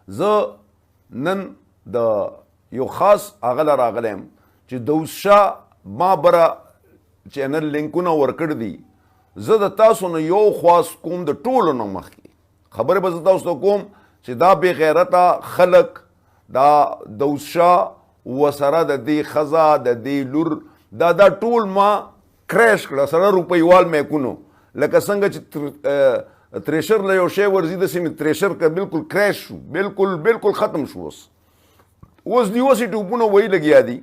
زه نن د یو خاص هغه له راغلی چې داود شاه ما بره چینل لینکونه ورکړي دي. زه د تاسو نه یو خواست کوم د ټولو نه مخکې خبرې به زه تاسو ته کوم چې دا بې غیرته خلک دا داود شاه وسره د دې ښځه د دې لور دا ټول ما کریش کړه سره روپیوال میکونو لکه څنګه چې تریشر له یو شی ورځي داسې مې تریشر که بلکل کریش شو بلکل ختم شو. اوس نیوسې ټوپونه وایي لګیا دي.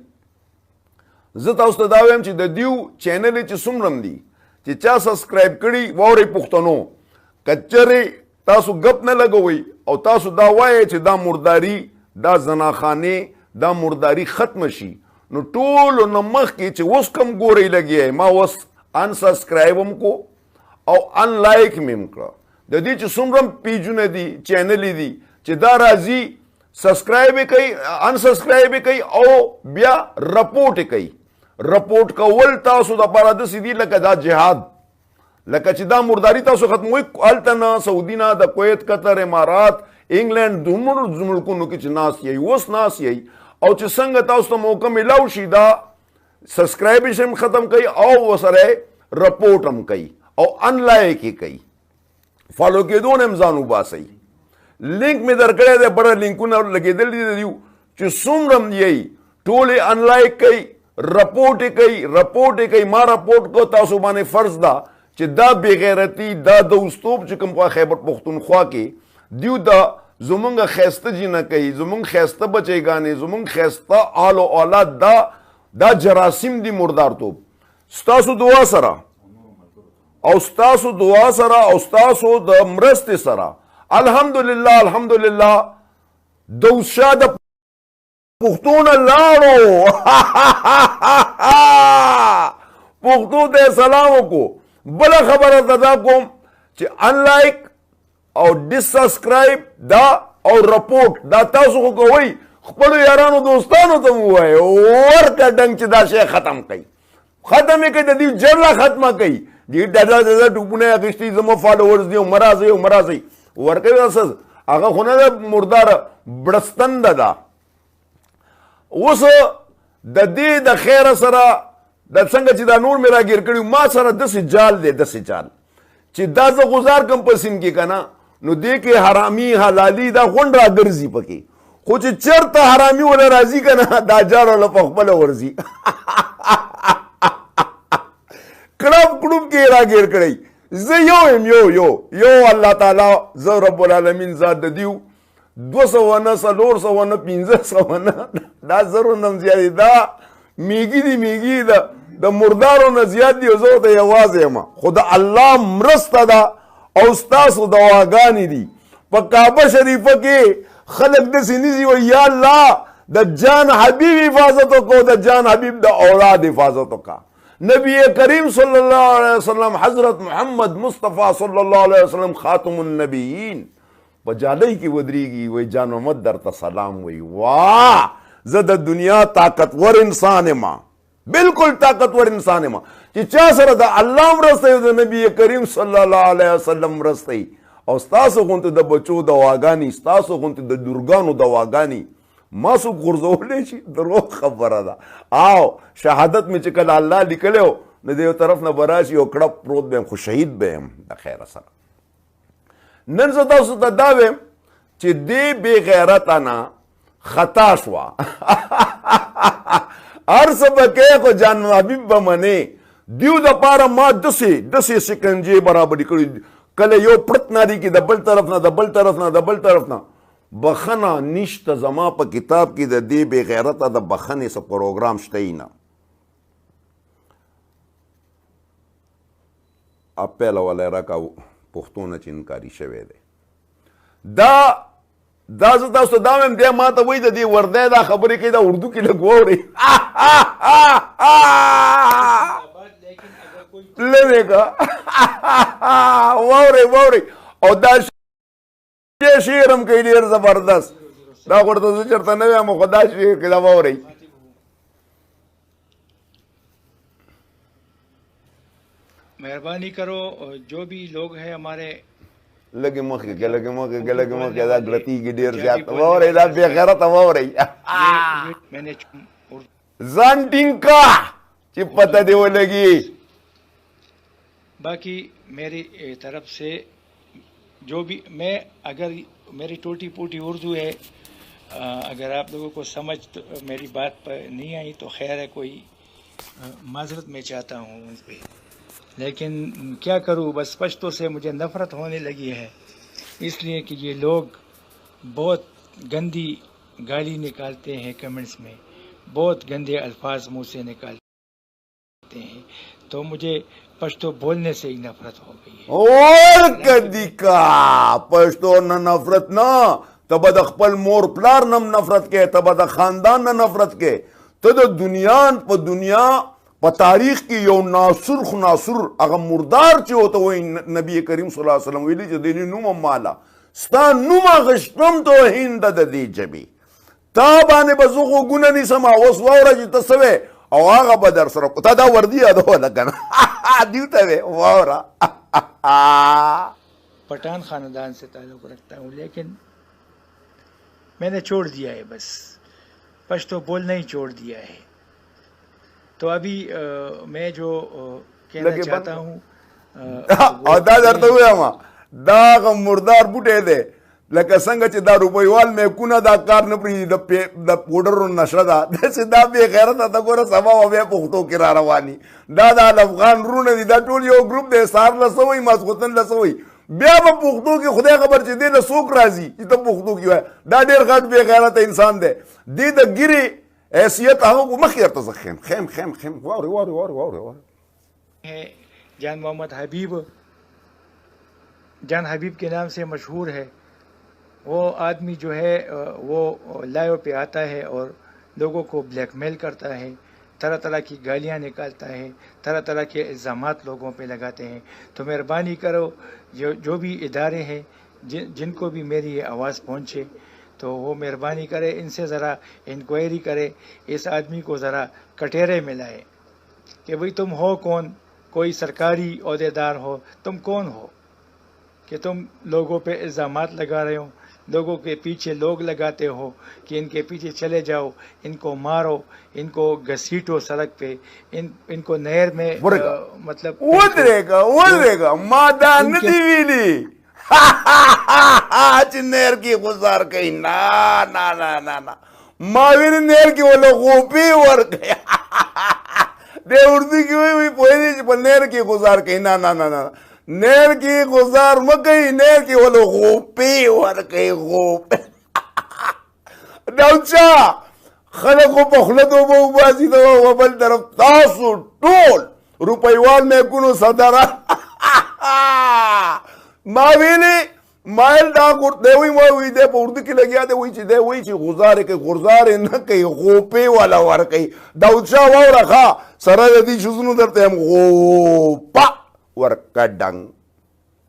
زه تاسو ته دا وایم چې د دیو چینل چې څومره دي چې چا سبسکرایب کړي واورئ پښتنو که چېرې تاسو ګپ نه لګوئ او تاسو دا وایئ چې دا مرداري دا زناخانې دا مرداري ختمه شي نو ټولو نه مخکې چې اوس کم ګورئ لګیا ما اوس ان سبسکرایب هم کو او ان لایک مې هم کړه. د دې چې څومره پیجونه دي چینلې دي چې دا راځي سبسکرایب یې کوي ان سبسکرایب یې کوي او بیا رپورټ یې کوي. رپورټ کول تاسو دپاره داسې دي لکه دا جهاد لکه چې دا مرداري تاسو ختموئ هلته نه سعودي نه د کویت قطر امارات انګلینډ دومره ملکونو کې چې ناست یئ اوس ناست یئ او چې څنګه تاسو ته موقع میلاو شي دا سبسکرایبیشن هم ختم کوي او ورسره رپورټ هم کوي او ان لایک یې کوي. فالو کېدو نه هم ځان وباسئ. لینک مې درکړی دی بړه لینکونه لګېدل دي د دیو چې څومره یئ ټول یې ان لایک کوي رپورټ یې کوي. ما رپورټ کو تاسو باندې فرض ده چې دا بېغیرتي دا دوستوب چې کوم خوا خیبر پښتونخوا کې دیو دا زمونږ ښایسته جینکۍ زمونږ ښایسته بچیګانې زمونږ ښایسته آل و اولاد دا جراثیم دي مردارتوب. ستاسو دعا سره او ستاسو دعا سره او ستاسو د مرستې سره الحمدلله داود شاه د پښتو نه لاړو پښتو ته سلام وکړو. بله خبره ته دا کوم چې ان لایک او ډس سبسکرایب دا او رپورټ دا تاسو خو کوئ خپلو یارانو دوستانو ته مو ووایئ ورکه ډنګ چې دا شی ختم کوي ختم یې کوي د دې جرله ختمه کوي دې ډډه ټوپونه یې اخیستي زما فالوورز دي او مرازئ ورکوي څه هغه خو نه ده مرداره بړستنده ده. اوس د دې د خیره سره د څنګه چې دا نور مې راګیر کړي ما سره داسې جال دی چې دا زه غزار کم په سیم کې که نه نو دې کې حرامي حلالي دا غونډ راګرځي پکې خو چې چېرته حرامي وله راځي که نه دا جال وله په خپله ورځي کړپ کړوپ کې یې راګیر کړی. زه یو الله تعالی زه رب العالمین ذات د دیو 200 نه 400 نه 500 نه دا زرو نه زیات دي دا میږي ده د مردارو نه زیات دي. زه ورته یوازې یم خو د الله مرسته ده او ستاسو دعاګانې دي. په کعبه شریفه کې خلک داسې نیسي وایي یا الله د جان حبیب حفاظت وکړو د جان حبیب د اولاد حفاظت وکړه. نبی کریم صلی الله علیه وسلم حضرت محمد مصطفی صلی الله علیه وسلم خاتم النبیین په جالۍ کې ودرېږي وایي جان محمد درته سلام وایي. واه زه د دنیا طاقتور انسان یم بلکل طاقتور انسان یم چې چا سره د الله مرسته وي د نبی کریم صلی الله علیه وسلم مرسته وي او ستاسو غوندې د بچو دواګانې ستاسو غوندې د درګانو دواګانې ما څوک غورځولی شي دروغ خبره ده. او شهادت مې چې کله الله لیکلی و نو د یو طرف نه به راشي یو کړپ پروت به یم خو شهید به یم د خیره سره. نن زه تاسو ته دا ویم چې دې بې غیرته نه خطا شوه هر څه به کوې خو جان حبیب به منې. دیو دپاره ما داسې سکنجې برابرې کړي کله یو پړت ناري کې د بل طرف نه بخنه نشته. زما په کتاب کې د دې بې غیرته د بخنې څه پروګرام شته یې نه. اپیله ولی راکه پښتو نه چې انکاري شوی دی. دا زه تاسو ته دا وایم دی ما ته وایي د دې وردی دا خبرې کوي دا اردو کې لږ واورئ لرې که واورئ او دا شعر هم کوي ډېر زبردست دا خو ورته زه چېرته نه وایم خو دا شعر کوي دا واورئ. मेहरबानी करो जो भी लोग हैं हमारे لګي مخه کې لګي مخه کې لګي مخه دا غلطي کې ډیر زیات وره دا به غیرت وره मैंने ځان ټینګه چې پته دی ولګي. बाकी मेरी तरफ से जो भी मैं अगर मेरी टूटी फूटी उर्दू है, अगर आप लोगों को समझ तो मेरी बात पर नहीं आई तो खैर है, कोई माजरत मैं चाहता हूँ उन पर, लेकिन क्या करूँ, बस पश्तो से मुझे नफ़रत होने लगी है, इसलिए कि ये लोग बहुत गंदी गाली निकालते हैं कमेंट्स में, बहुत गंदे अल्फाज मुँह से निकालते हैं, तो मुझे पश्तो बोलने से ही नफरत हो गई है. और कदी का पश्तो न नफरत ना तब द खपल मोर प्लार नम नफरत के, तब द खानदान न नफरत के, तो द दुनिया प दुनिया प तारीख की यो नासुर अगर मुर्दार चे होता वही नबी करीम सल्लल्लाहु अलैहि वसल्लम वेली जदीनी नुमा माला स्ता नुमा गश्तम तो हिंद दी जबी ताबाने बजुको गुना नहीं समा वसवारा जी तसवे او هغه به در سره تا دا وردی یادوله کنه دیوته وی واورا. पठान ख़ानदान से ताल्लुक़ रखता हूँ, लेकिन मैंने छोड़ दिया है, बस पश्तो बोलना ही छोड़ दिया है. तो अभी मैं जो कहना चाहता हूँ دا درته وایم دا مردار بوټی دی لکه څنګه چې دا روپیوال میکونه دا کار نه پرېږدي د پوډرو نشه ده داسې دا بې غیرته ته ګوره سبا به بیا پښتو کې را رواني. دا د افغان رونه دي، دا ټول یو ګروپ دی، سهار له څه وایي ماسخوتن له څه وایي، بیا به پښتو کې خدای خبر چې دې له څوک راځي چې ته پښتو کې وایې. دا ډېر غټ بې غیرته انسان دی. دې د ګیرې حیثیت هغه مخکې درته زه خیم है. जान मोहम्मद हबीब, जान हबीब के नाम से मशहूर है. वो आदमी जो है वो लाइव पे आता है और लोगों को ब्लैकमेल करता है, तरह तरह की गालियाँ निकालता है, तरह तरह के इल्ज़ामात लोगों पे लगाते हैं. तो मेहरबानी करो जो भी इदारे हैं जिनको भी मेरी ये आवाज़ पहुँचे तो वो मेहरबानी करे, इनसे ज़रा इंक्वायरी करे, इस आदमी को ज़रा कटहरे में लाए कि भाई तुम हो कौन, कोई सरकारी ओहदेदार हो, तुम कौन हो कि तुम लोगों पे इल्ज़ामात लगा रहे हो, लोगों के पीछे लोग लगाते हो कि इनके पीछे चले जाओ, इनको मारो, इनको घसीटो सड़क पे, इनको नहर में मतलब उधरेगा मादा नदी वीली आज नहर की गुजार कहीं ना ना ना ना ना माविन नहर की वो लोग गोपी और गया दे उर्दू की हुई पोएनी पर नहर की गुजार कहीं ना ना ना ना नहर की गुजार मकई नहर की वो लोग गोपी और कहीं गोपी दाउचा खलको पखलतो बहुबाजी तो वबल तरफ तासु टोल रुपयवाल में कुनो सदारा मावेली माइल डाकुर देवी मोई दे उर्दू की लगिया दे वही ची गुजार न कहीं गोपे वाला वार कहीं दाउचा वाव रखा सरा यदि शुजनु दरते हम गोपा वर कड़ंग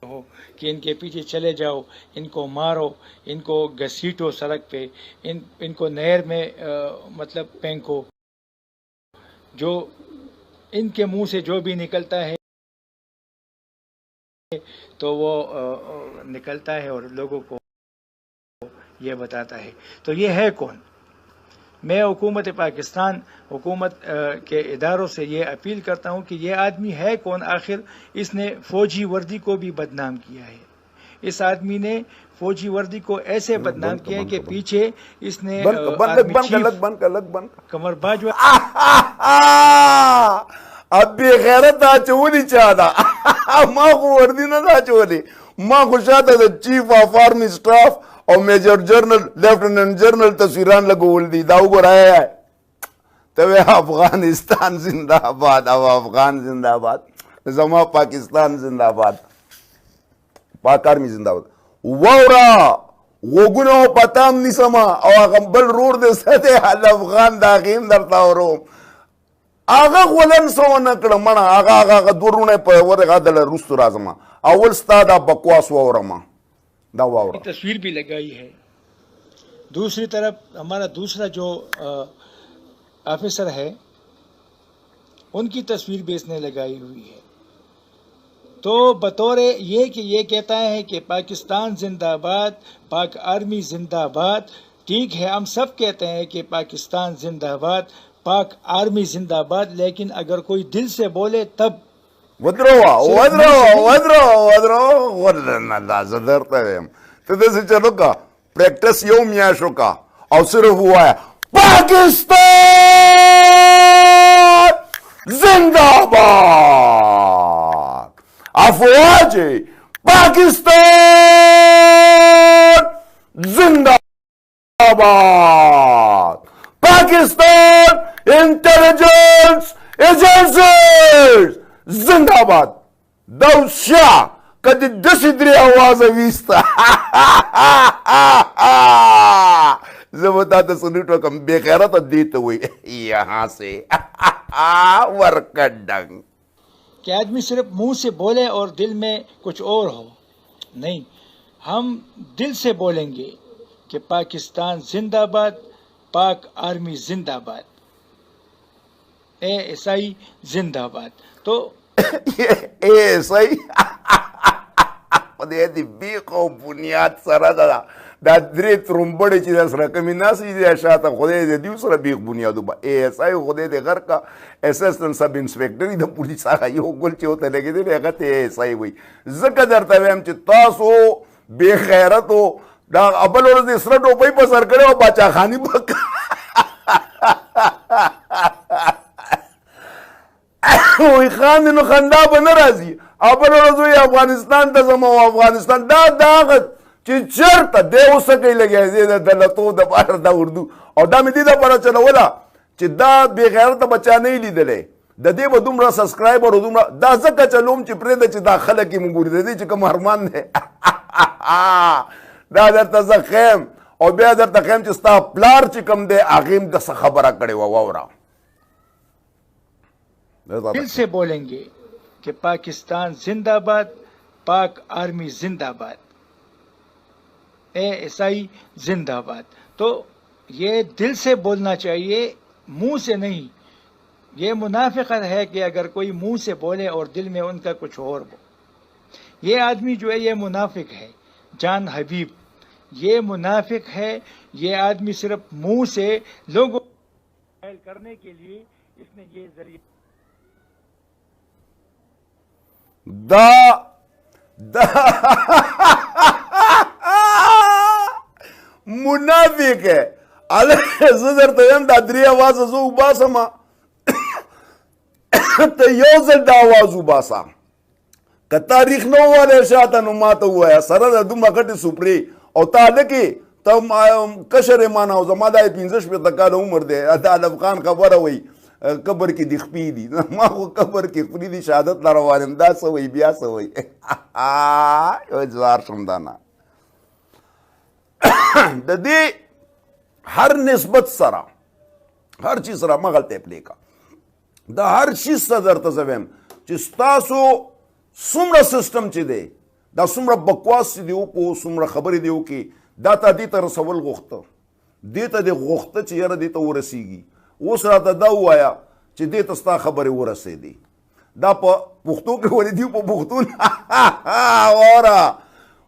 हो कि इनके पीछे चले जाओ, इनको मारो, इनको घसीटो सड़क पे, इनको नहर में मतलब फेंको. जो इनके मुंह से जो भी निकलता है तो वो निकलता है और लोगों को ये बताता है. तो ये है कौन? मैं हुकूमत पाकिस्तान, हुकूमत के इदारों से ये अपील करता हूँ कि ये आदमी है कौन आखिर. इसने फ़ौजी वर्दी को भी बदनाम किया है. इस आदमी ने फौजी वर्दी को ऐसे बदनाम किया है कि पीछे इसने कमर बाजू अब गैरत दाचोली चाहता माँ को वर्दी ना दाचोली माँ को चाहता था चीफ ऑफ आर्मी स्टाफ और मेजर जनरल लेफ्टिनेंट जनरल तस्वीरान लगोल दी दाऊ को राया है. तब अफगानिस्तान जिंदाबाद, अब अफगान जिंदाबाद, जमा पाकिस्तान जिंदाबाद, पाक आर्मी जिंदाबाद. वावरा वोगुनो पताम निसमा और बल रोड दे सते हल अफगान दाखिम दरता और आगा वलन सोना कड़मना आगा आगा दुरुने पर वरे दल रुस्तु राजमा अवल स्तादा बकवास वावरमा दा वावरा तस्वीर भी लगाई है. दूसरी तरफ हमारा दूसरा जो ऑफिसर है उनकी तस्वीर भी इसने लगाई हुई है. तो बतौर ये कि ये कहता है कि पाकिस्तान जिंदाबाद, पाक आर्मी जिंदाबाद। ठीक है, हम सब कहते हैं कि पाकिस्तान जिंदाबाद, पाक आर्मी जिंदाबाद, लेकिन अगर कोई दिल से बोले तब प्रैक्टिस यौम याशो का और सिर्फ हुआ है पाकिस्तान जिंदाबाद, अफवाज पाकिस्तान जिंदाबाद, पाकिस्तान इंटेलिजेंस एजेंसीज जिंदाबाद। दौशा कदी दसिद्री आवाज वीस्ता जब बताते सुनी तो कम बेखैरा तो देते हुए यहां से वर्कडंग कि आदमी सिर्फ मुंह से बोले और दिल में कुछ और हो। नहीं, हम दिल से बोलेंगे कि पाकिस्तान जिंदाबाद, पाक आर्मी जिंदाबाद, ASI जिंदाबाद। तो ASI दी बीको बुनियाद सरा da drept rumbade ci da sra kaminasi ya shata khode de diusra bi bunyadu ba ASI khode de gar ka assistant sub inspector da police aga yo gol ci hote lege de ga te ASI wi zaka dar tawem ci taso be khairato da abalo de sra do pai pasar kare o bacha khani bak وي خان نو خندا بنرازي ابل ورځو افغانستان ته زمو افغانستان دا داغت چې چرته دی وسکې لګي د دلتو د بار دا اردو او دا مې دې دا پاره چلولا چې دا بے غیرته بچا نه لیدلې د دې به دومره سبسکرایبر او دومره دا ځکه چلوم چې پرې د چې داخله کې مګور دي چې کوم هرمان نه دا درته زخم او بیا درته خیم چې ستا پلار چې کوم دی اغیم د خبره کړي وورا दिल से बोलेंगे कि पाकिस्तान जिंदाबाद, पाक आर्मी जिंदाबाद, ASI जिंदाबाद। तो ये दिल से बोलना चाहिए, मुंह से नहीं। ये मुनाफिकत है कि अगर कोई मुंह से बोले और दिल में उनका कुछ और हो। ये आदमी जो है ये मुनाफिक है, जान हबीब ये मुनाफिक है। ये आदमी सिर्फ मुंह से लोगों को करने के लिए इसने ये जरिए मुनाफिक है अल जर तयम दा द्री आवाज जो उबासमा त योजल दा आवाज उबासा क तारीख नो वाले शाता नो माता हुआ है सरद दुमा कटी सुप्री और ताले की तम कशरे माना हो जमा दा 15 पे तक उम्र दे अदा अफगान खबर हुई कबर की दिखपी दी मा को कबर की खुली दी शहादत लरवान दा सवई बिया सवई यो जवार समदाना ददी हर निस्बत सरा हर चीज सरा मगलते प्ले का द हर चीज सदर तजवेम चिस्तासो सुमरा सिस्टम ची दे दा सुमरा बकवास ची देऊ को सुमरा खबरी देऊ की दाता दी तर सवल गोख्त देता दे गोख्त ची यार देता वरसीगी اوس راته دا وایا چې دې تستا خبره ورسېدي دا په پښتو کې ولې دی په پښتون اورا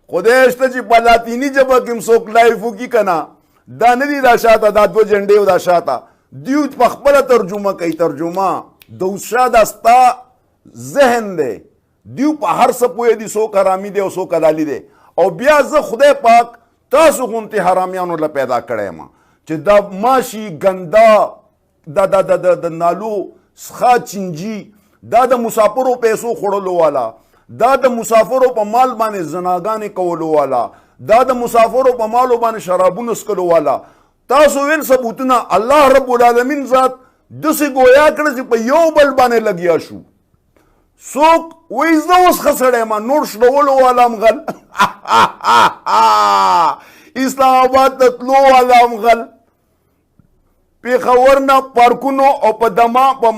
خدای شته چې په لاتینی ژبه کې څوک لایف وکي کنه دا نه دی دا شاته دا دو جنډې او دا شاته دیو په خپل ترجمه کوي ترجمه دوسا دستا ذهن دی دیو په هر څه پوهې دي څوک حرامي دی او څوک حلالي دی او بیا زه خدای پاک تاسو غونتي حرامیانو له پیدا کړی ما چې دا ماشي ګندا دا دا دا دا نالو سخا چنجي دا د مسافرو پیسو خړلو والا دا د مسافرو په مال باندې زناګانې کولو والا دا د مسافرو په مالو باندې شرابونه سکلو والا تاسو ویل ثبوتونه الله رب العالمین ذات دسه گویا کړ چې په یو بل باندې لګیا شو څوک وې زه اوس خسړې ما نور شلولو والا مغل اسلام آباد ته تلو والا مغل پیښور نه پارکونو او په دما په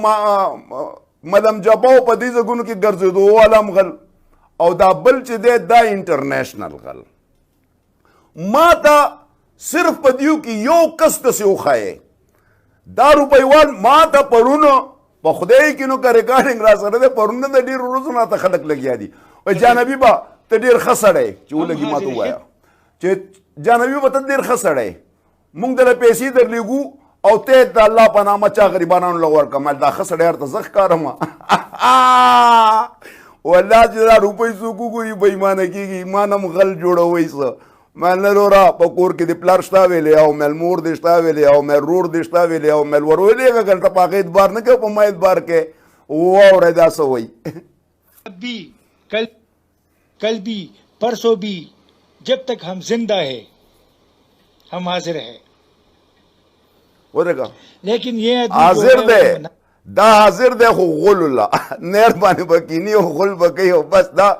مدم جباو په دې ځګونو کې ګرځېدو والا مغل او دا بل چې دی دا انټرنیشنل غل ما ته صرف په دیو کې یو کس داسې وښایې دا روپیوال ما ته پرونه په خدای کې نو که ریکارډینګ را سره دی پرونه د ډېرو ورځو نه ته خلک لګیا دي जानबी बा ته ډیر خسړې چې ولګي ما ته وایا چې جانبي به ته ډیر خسړې مونږ دله پیسې درلېږو او ته د الله په نامه چا غریبانو له ورکړه دا خسړې هرته زه ښکارم والله چې دا روپۍ څوک وګوري بېایمانه کېږي ما نه م غل جوړوئ څه مال نه وروره په کور کې د پلار شته ویلې او مېل مور دې شته ویلې او مېل رور دې شته ویلې او مېل ور ویلې هغه ګنټه په هغه اعتبار نه کوي په ما اعتبار کې واوره دا څه وایي भी कल भी परसों भी जब तक हम जिंदा है हम हाजिर है ورګه लेकिन ये حاضر دی دا حاضر دی خو غول الله نیر باندې بکینی او غول بکی او بس دا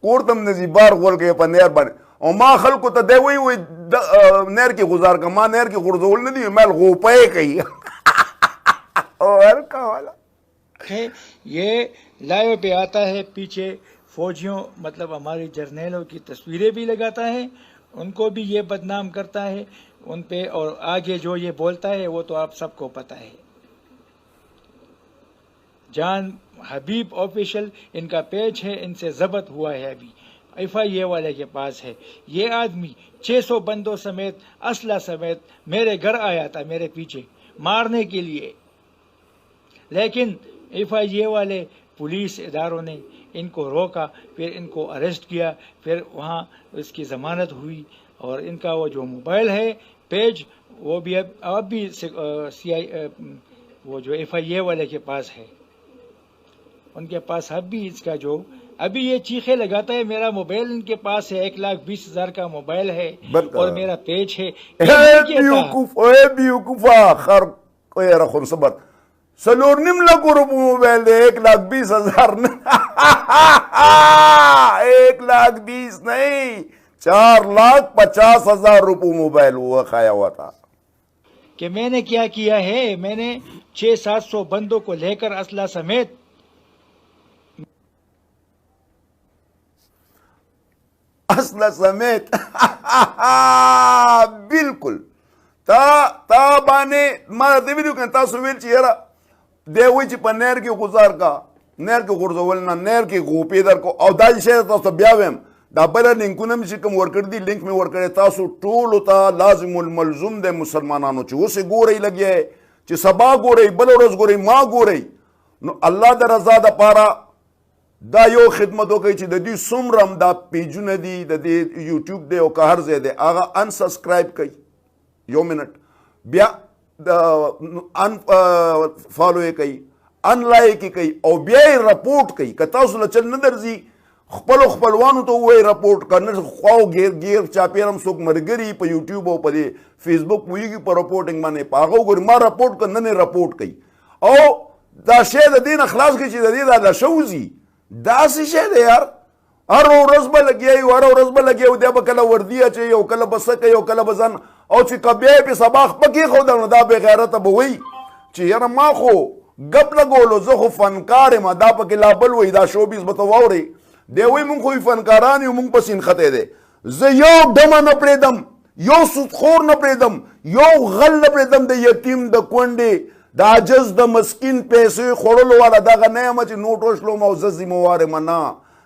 کور تم نزی بار غول کوي په نیر باندې او ما خلکو ته دی وی نیر کې گزار کا ما نیر کې غرزول نه دی مال غوپای کوي او هر کا والا ये लाइव पे आता है पीछे फौजियों मतलब हमारे जर्नैलों की तस्वीरें भी लगाता है उनको भी ये बदनाम करता है उन पे और आगे जो ये बोलता है वो तो आप सबको पता है जान हबीब ऑफिशियल इनका पेज है इनसे जब्त हुआ है अभी FIA वाले के पास है ये आदमी 600 बंदों समेत असला समेत मेरे घर आया था मेरे पीछे मारने के लिए लेकिन FIA वाले पुलिस इदारों ने इनको रोका फिर इनको अरेस्ट किया फिर वहाँ इसकी ज़मानत हुई और इनका वो जो मोबाइल है पेज वो भी अब भी CI वो जो FIA वाले के पास है उनके पास अब भी इसका जो अभी ये चीखे लगाता है मेरा मोबाइल इनके पास है 1,20,000 का मोबाइल है और मेरा पेज है سلور نیم لکو روپو موبائل دے 1,20,000 1,20,000 نہیں 4,50,000 روپو موبائل وہ کھایا ہوا تھا کہ میں نے کیا کیا ہے میں نے 600-700 بندوں کو لے کر اسلحہ سمیت بالکل تا باندې ما دې ویډیو کې تاسو ویل چې یاره دی وایي چې په نهر کې غوځار کا نهر کې غورځول نه نهر کې غوپې در کو او دا شی تاسو ته بیا ویم دا بله لینکونه مې چې کوم ورکړي دي لینک مې ورکړی تاسو ټولو ته لازم الملزوم دی مسلمانانو چې اوس یې ګورئ لګیا چې سبا ګورئ بله ورځ ګورئ ما ګورئ نو الله د رضا دپاره دا یو خدمت وکړئ چې د دوی څومره هم دا پیجونه دي د دې یوټیوب دی او که هر ځای دی هغه انسبسکرایب کوئ یو منټ بیا ان فالو یې کوي ان لایک یې کوي او بیا یې رپورټ کوي که تاسو له چل نه درځي خپلو خپلوانو ته ووایي رپورټ که نه خواو ګیر چاپېر هم څوک ملګري په یوټیوب او په دې فیسبوک پوهېږي په رپورټینګ باندې په هغه وګوري ما رپورټ کړ نن یې رپورټ کوي او دا شی د دې نه خلاص کړي چې د دې دا لشه وځي داسې شی دی یار هر ورځ به لګیا یو هر ورځ به لګیا یو دی به کله وردي اچوي او کله به څه کوي او کله به ځان او چې که بیا یې پې سبا خپه کېښوده نو دا بې غیرته به وایي چې یاره ما خو ګپ لګولو زه خو فنکار یم دا پکې لا بل وایي دا شوبیز به ته واورئ دی وایي مونږ خو فنکاران یو مونږ پسې نښتی دی زه یو ډمه نه پرېږدم یو سودخور نه پرېږدم یو غل نه پرېږدم د یتیم د کونډې د عجز د مسکین پیسې خوړلو والا دغه نه یم چې نوټ وشلوم او زه ذمهوار یم نه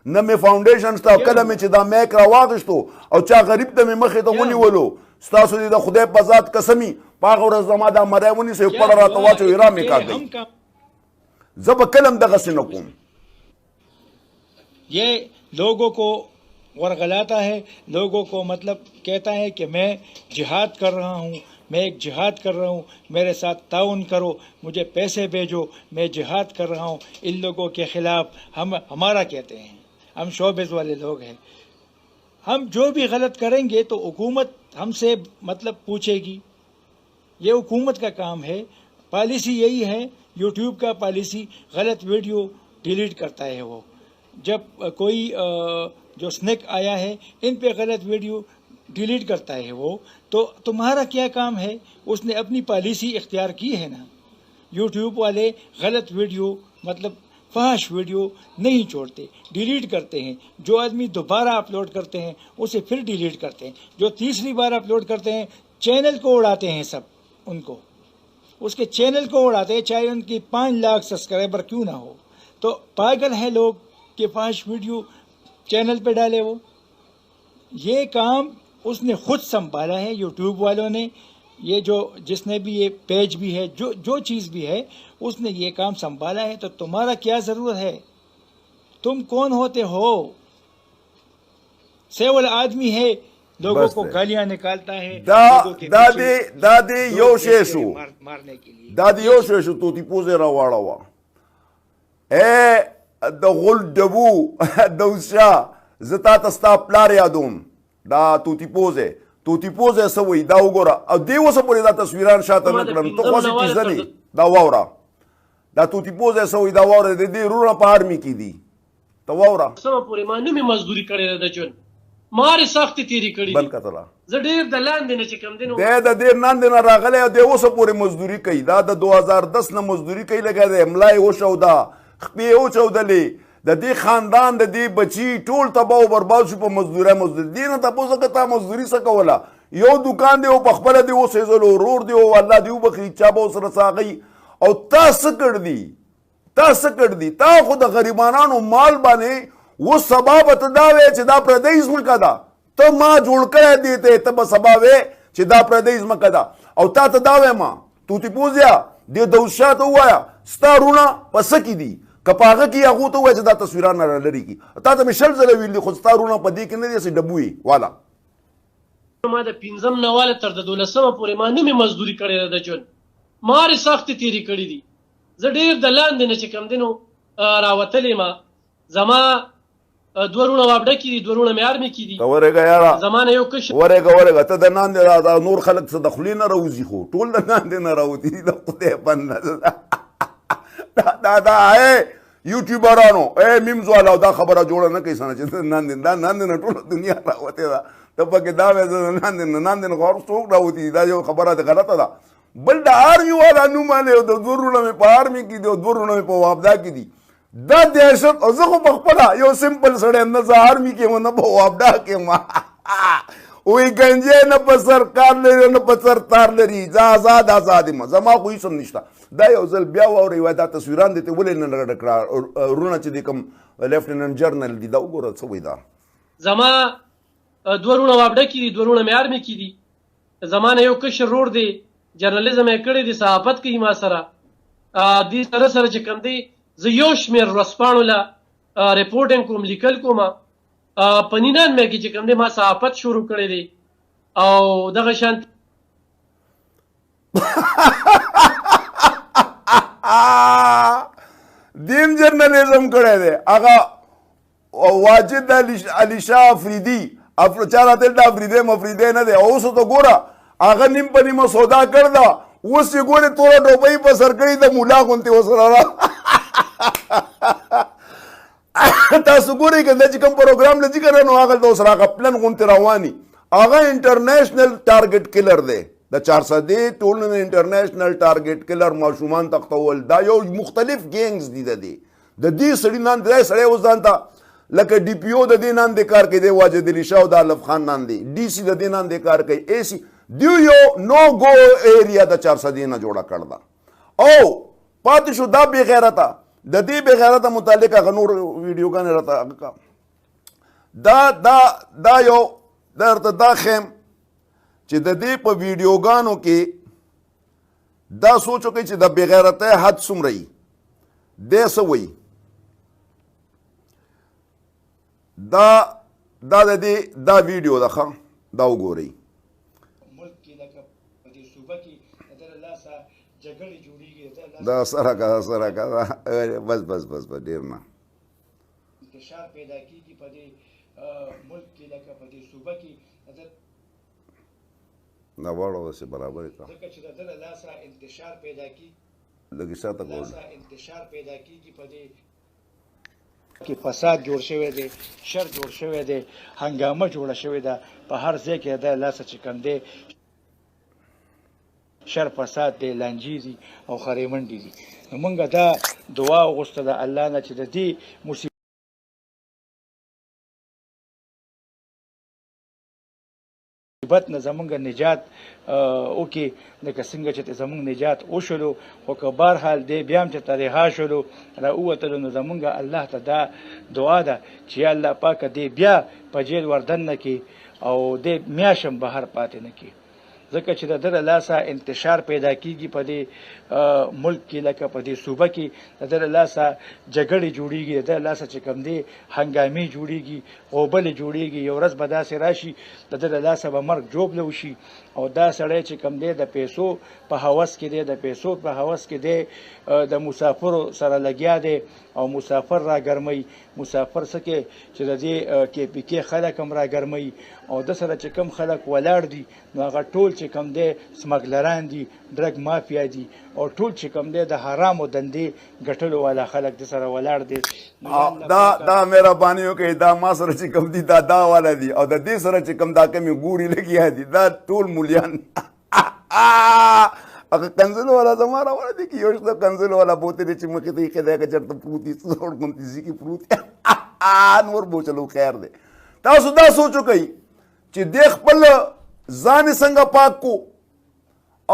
نه مې فاونډیشن شته کله مې چې دا میک راواغېستو او چا غریب ته مې مخې ته ونیولو ستاسو دې د خدای په ذات قسمي په هغه ورځ زما دا مری ونیسئ پړه راته واچوئ را مې کاږئ زه به کله هم دغسې نه کوم ये लोगों को वरगलाता है लोगों को मतलब कहता है कि मैं जिहाद कर रहा हूँ मैं एक जिहाद कर रहा हूँ मेरे साथ ताउन करो मुझे पैसे भेजो मैं जिहाद कर रहा हूँ इन लोगों के ख़िलाफ़ हम हमारा कहते हैं हम शोबिज़ वाले लोग हैं हम जो भी गलत करेंगे तो हुकूमत हमसे मतलब पूछेगी ये हुकूमत का काम है पॉलिसी यही है यूट्यूब का पॉलिसी गलत वीडियो डिलीट करता है वो जब कोई जो स्नैक आया है इन पे गलत वीडियो डिलीट करता है वो तो तुम्हारा क्या काम है उसने अपनी पॉलिसी इख्तियार की है ना यूट्यूब वाले गलत वीडियो मतलब फहाश वीडियो नहीं छोड़ते डिलीट करते हैं जो आदमी दोबारा अपलोड करते हैं उसे फिर डिलीट करते हैं जो तीसरी बार अपलोड करते हैं चैनल को उड़ाते हैं सब उनको उसके चैनल को उड़ाते हैं चाहे उनकी 5 लाख सब्सक्राइबर क्यों ना हो तो पागल हैं लोग कि फहाश वीडियो चैनल पे डाले वो। ये काम उसने खुद संभाला है, यूट्यूब वालों ने, ये जो जिसने भी ये पेज भी है, जो चीज़ भी है, उसने ये काम संभाला है। तो तुम्हारा क्या ज़रूरत है? तुम कौन होते हो? सेवल आदमी है, लोगों को गालियां निकालता है, दादी योशेशु मारने के लिए। दादी योशेशु तो ती पोजे रावाड़ा د غل دبو دوسا زتا تستا پلار یادوم دا توتی پوزه سوی دا وګوره او دی وسه پورې دا تصویران شاته نه کړم ته خو سي ځنی دا واورا دا توتی پوزه سوی دا واورا د دې رونه په آرمي کې دي ته واورا سم پورې ما نه می مزدوري کړې د جون ماري سخت تیری کړې بل کتلا ز ډیر د لاندې نه چې کم دینو د دې نن نه راغله د وسه پورې مزدوري کوي دا د 2010 نه مزدوري کوي لګا د املای وشو دا خپې او چودلې د دې خاندان د دې بچي ټول تباہ او برباد شو په مزدوري دینه تاسو کته مزدوري څه کوله یو دکان دی او په خپل دی او سېزل ورور دی او الله دی وبخي چا به سره ساغي او تاسو کړ دي تا خو د غریبانو مال باندې و سبب ته دا وې چې دا پردیس مکه دا ته ما جوړ کړی دی ته به سبب چې دا پردیس مکه دا او تا ته دا وې ما تو تی پوزیا د دوشات وایا ستارونه پس کی دي کپاغه کی هغه ته وای چې دا تصویران نه لري کی تا ته مشل زله ویل خو ستارونه په دې کې نه دي سي ډبوي والا ما د پینځم نواله تر د 12مه پورې ما نه می مزدوري کړې د جون ماري سخت تیری کړې دي ز ډیر د لاندې نه چې کم دینو راوتلې ما زما دورونه وابډه کی دي دورونه مې آرمي کی دي ورګه یارا زمانه یو کش ورګه ته د نان دا نور خلک څه د خلینه راوځي خو ټول د نان نه راوځي د خدای پنه دا اے یوټیوبرانو اے میمز والا دا خبره جوړه نه کوي سنه چې نان نه ټول دنیا راوته دا ته پکې دا وې نان نه غور څوک راوتی دا یو خبره ده غلطه ده بل د آرمي والا نو مالې د دورونه مې په آرمي کې دي دورونه مې په وابدا کې دي دا دهشت او زه خو په خپله یو سمپل سړی نه زه آرمي کې نه په وابدا کې ما وی گنجې نه په سر کار لري نه په سر تار لري زه آزاد یم زما خو هېڅ هم نشته دا یو ځل بیا واورئ وایي دا تصویران دې ته ولې نه ډډه کړه رونه چې د کوم لیفټیننټ جرنل دي دا وګوره څه وایي دا زما دوه رونه وابډه کې دي دوه رونه مې آرمي کې دي زما نه یو کشر رور دی جرنالیزم یې کړی دی صحافت کوي ما سره دې سره سره چې کوم دی زه یو شمېر ورځپاڼو له ریپورټینګ کوم لیکل کوم په 99 کې چې کوم دی ما صحافت شروع کړی دی او دغه شان دیم جرنالیزم کړی دی هغه واجد علي شاه افریدي چا راته د افریدی نه دی اوس ته ګوره هغه نیم په نیمه سودا کړ ده اوس چې ګورې توره ډوبۍ په سر کړي د مولا غوندې ورسره تاسو ګورئ که دا چې کوم پروګرام لځي که نه نو هغه د اوس هغه پلن غوندې رواني هغه انټرنیشنل ټارګټ کلر دی د 400 ټولنې انټرنیشنل ټارګټ کلر ماشومان تختول دا یو مختلف ګینګز دي د دې سړي نن دی سړی اوس ځان ته لکه ډي پی او د دې نن د کار کوي دی واجد علي شاه او د الف خان نن دی ډي سي د دې نن د کار کوي اے سی دیو یو نو گو ایریا د 400 نه جوړه کړ دا او پاتې شو دا بې غیرته د دې بې غیرته متعلق هغه نور ویډیوګانې راته دا یو درته دا خیم چې د دې په ویډیوګانو کې دا سوچ وکړئ چې د بې غیرتۍ حد څومره وي دی څه وایي دا د دې دا ویډیو ده ښه دا وګورئ دا سره کا بس ډیر نه انتشار پیدا کیږي په دې ملک کې لکه په دې صوبه کې نه واړو چې برابر کا ځکه چې د لاسه انتشار پیدا کیږي لږ شاته کول انتشار پیدا کیږي په دې کې فساد جوړ شوی دی شر جوړ شوی دی هنګامه جوړه شوې ده په هر ځای کې د لاسه چې کوم دی شر فساد دی لانجې دي او خرې منډې دي نو موږ دا دعا وغوښته د الله نه چې د دې مصیبت نه زمونږ نجات وکړي لکه څنګه چې زمونږ نجات وشولو. خو که بهرحال دی بیا هم چې رها شولو راووتلو نو زمونږ الله ته دا دعا ده چې یا الله پاکه دی بیا په جیل وردن نه کړي او دی میاشم بهر پاتې نه کړي، ځکه چې د ده له لاسه انتشار پیدا کیږي په دې ملک کې، لکه په دې صوبه کې د ده له لاسه جګړې جوړیږي، د ده له لاسه چې کوم دی هنګامې جوړیږي، غوبلې جوړیږي. یو ورځ به داسې راشي د ده له لاسه به مرګ جوبله وشي او دا سړی چې کوم دی د پیسو په هوس کې دی، د پیسو په هوس کې دی، د مسافرو سره لګیا دی او مسافر را ګرموي. مسافر څه کې چې د دې کې پی کې خلک هم را ګرموي او د سره چې کوم خلک ولاړ دي نو هغه ټول چې کوم دی سمګلران دي، ډرګ مافیا دي او ټول چې کوم دی د حرامو دندې ګټلو والا خلک د سره ولاړ دي. دا مهرباني وکړئ، دا ما سره چې کوم دي دا والا دي او د دې سره چې کوم دا کمې ګوري لګیا دي دا ټول مولیان. هغه کنزل والا زما راوړی دی که یو شته کنزل والا بوتلې چې مخې ته ایښی دی هغه چېرته پروت دي څوړ غونتیزي کې پروت نور به چلو خیر دی. تاسو دا سوچ وکئ چې دی خپل ځان یې څنګه پاک کو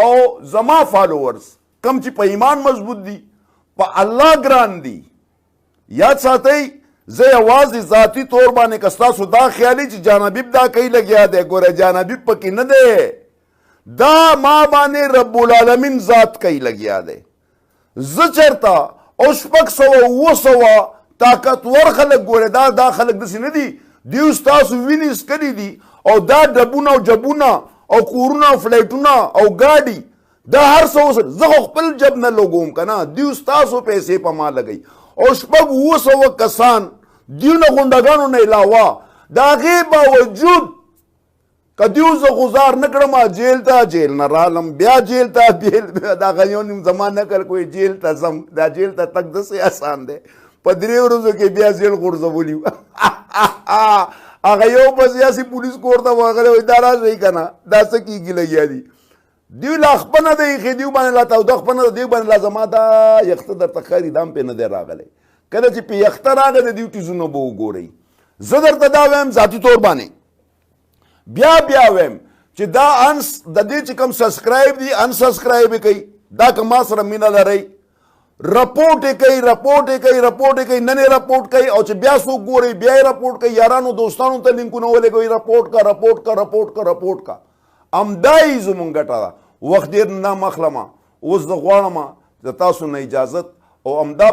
او زما فالوورز کم چې په ایمان مضبوط دي په الله ګران دي. یاد ساتئ زه یوازې ذاتي طور باندې که ستاسو دا خیالي چې جانبیب دا کوي لګیا دی، ګوره جانبیب پکې نه دی، دا ما باندې رب العالمین ذات کوي لګیا دی. زه چېرته او 600 طاقتور خلک ګوره دا خلک داسې نه دي، دوی ستاسو وینې څکلي دي او دا ډبونه او جبونه او کورونه او فلایټونه او ګاډي دا هر څه وسره زه خو خپل جب نه لګوم که نه، دوی ستاسو پیسې په ما لګوي او 600 کسان دوی نه غونډګانو نه علاوه د هغې باوجود که دیو زه غزار نه کړم جیل ته، جیل نه رالم بیا جیل ته، دغه یو نیم زما نکل کوی جیل ته ځم، دا جیل ته تګ داسې آسان دی په 3 ورځو کې بیا جیل غورځولي. هغه یو په سیاسي پولیس کور ته ورغلی وایي دا راشئ که نه دا څه کېږي لګیا دي. دوی لا خپه نه دی ایښی، دوی باندې لا توده خپه نه ده، دوی باندې لا زما دا یخته درته ښکاري دا هم پرې نه دی راغلی. کله چې پې یخته راغی د دوی ټیزونه به وګورئ. زه درته دا وایم ذاتي طور باندې بیا ویم چې دا د دې چې کوم سبسکرایب دي انسبسکرایب یې کوي، دا که ما سره مینه لرئ رپورټ یې کوي نن یې رپورټ کوي او چې بیا څوک ګورئ بیا یې رپورټ کوي، یارانو دوستانو ته لینکونه ولګوئ رپورټ کا همدا یې زمونږ ګټه ده. وخت ډېر نه مخلمه، اوس زه غواړم د تاسو نه اجازت او همدا